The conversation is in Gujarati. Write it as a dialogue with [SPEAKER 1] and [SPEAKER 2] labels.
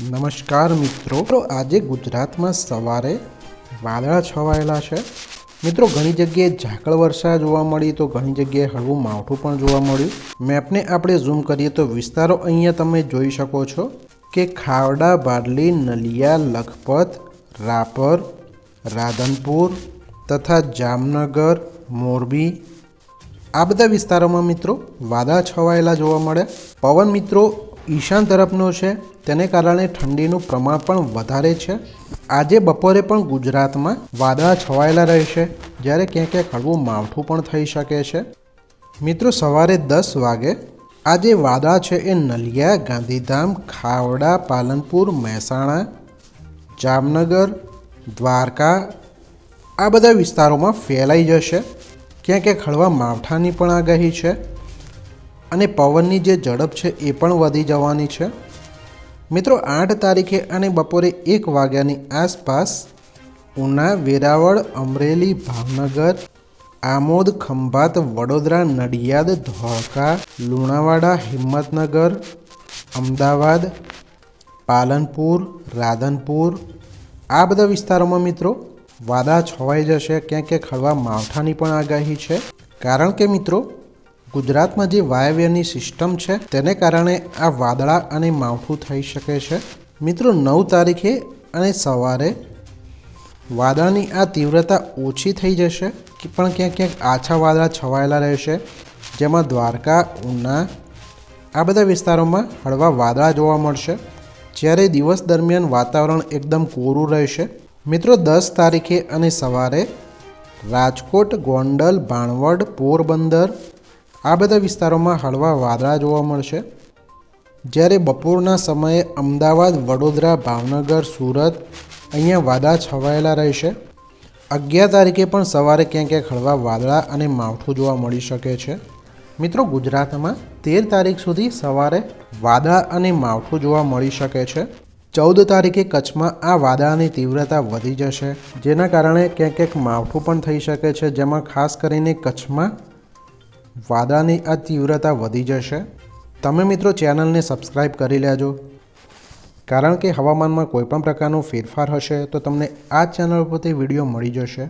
[SPEAKER 1] નમસ્કાર મિત્રો, આજે ગુજરાતમાં સવારે વાદળા છવાયેલા છે। મિત્રો ઘણી જગ્યાએ ઝાકળ વર્ષા જોવા મળી તો ઘણી જગ્યાએ હળવું માવઠું પણ જોવા મળ્યું। મેપને આપણે ઝૂમ કરીએ તો વિસ્તારો અહીંયા તમે જોઈ શકો છો કે ખાવડા, બારલી, નલિયા, લખપત, રાપર, રાધનપુર તથા જામનગર, મોરબી આ બધા વિસ્તારોમાં મિત્રો વાદળા છવાયેલા જોવા મળ્યા। પવન મિત્રો ઈશાન તરફનો છે, તેને કારણે ઠંડીનું પ્રમાણ પણ વધારે છે। આજે બપોરે પણ ગુજરાતમાં વાદળા છવાયેલા રહેશે, જ્યારે ક્યાંક ક્યાંક હળવું માવઠું પણ થઈ શકે છે। મિત્રો સવારે 10 વાગે આ જે વાદળા છે એ નલિયા, ગાંધીધામ, ખાવડા, પાલનપુર, મહેસાણા, જામનગર, દ્વારકા આ બધા વિસ્તારોમાં ફેલાઈ જશે। ક્યાંક ક્યાંક હળવા માવઠાની પણ આગાહી છે અને પવનની જે ઝડપ છે એ પણ વધી જવાની છે। મિત્રો 8 તારીખે અને બપોરે 1 વાગ્યાની આસપાસ ઉના, વેરાવળ, અમરેલી, ભાવનગર, આમોદ, ખંભાત, વડોદરા, નડિયાદ, ધોળકા, લુણાવાડા, હિંમતનગર, અમદાવાદ, પાલનપુર, રાધનપુર આ બધા વિસ્તારોમાં મિત્રો વાદળા છવાઈ જશે। ક્યાંક ક્યાંક હળવા માવઠાની પણ આગાહી છે, કારણ કે મિત્રો ગુજરાતમાં જે વાયવ્યની સિસ્ટમ છે તેને કારણે આ વાદળા અને માવઠું થઈ શકે છે। મિત્રો 9 તારીખે અને સવારે વાદળાની આ તીવ્રતા ઓછી થઈ જશે, પણ ક્યાંક ક્યાંક આછા વાદળા છવાયેલા રહેશે, જેમાં દ્વારકા, ઉના આ બધા વિસ્તારોમાં હળવા વાદળા જોવા મળશે, જ્યારે દિવસ દરમિયાન વાતાવરણ એકદમ કોરું રહેશે। મિત્રો 10 તારીખે અને સવારે રાજકોટ, ગોંડલ, ભાણવડ, પોરબંદર આ બધા વિસ્તારોમાં હળવા વાદળા જોવા મળશે, જ્યારે બપોરના સમયે અમદાવાદ, વડોદરા, ભાવનગર, સુરત અહીંયા વાદળા છવાયેલા રહેશે। 11 તારીખે પણ સવારે ક્યાંક ક્યાંક હળવા વાદળા અને માવઠું જોવા મળી શકે છે। મિત્રો ગુજરાતમાં 13 તારીખ સુધી સવારે વાદળા અને માવઠું જોવા મળી શકે છે। 14 તારીખે કચ્છમાં આ વાદળાની તીવ્રતા વધી જશે, જેના કારણે ક્યાંક ક્યાંક માવઠું પણ થઈ શકે છે, જેમાં ખાસ કરીને કચ્છમાં વાદળાની આ તીવ્રતા વધી જશે। તમે મિત્રો ચેનલને સબસ્ક્રાઈબ કરી લેજો, કારણ કે હવામાનમાં કોઈપણ પ્રકારનો ફેરફાર હશે તો તમને આ ચેનલ પરથી વિડીયો મળી જશે।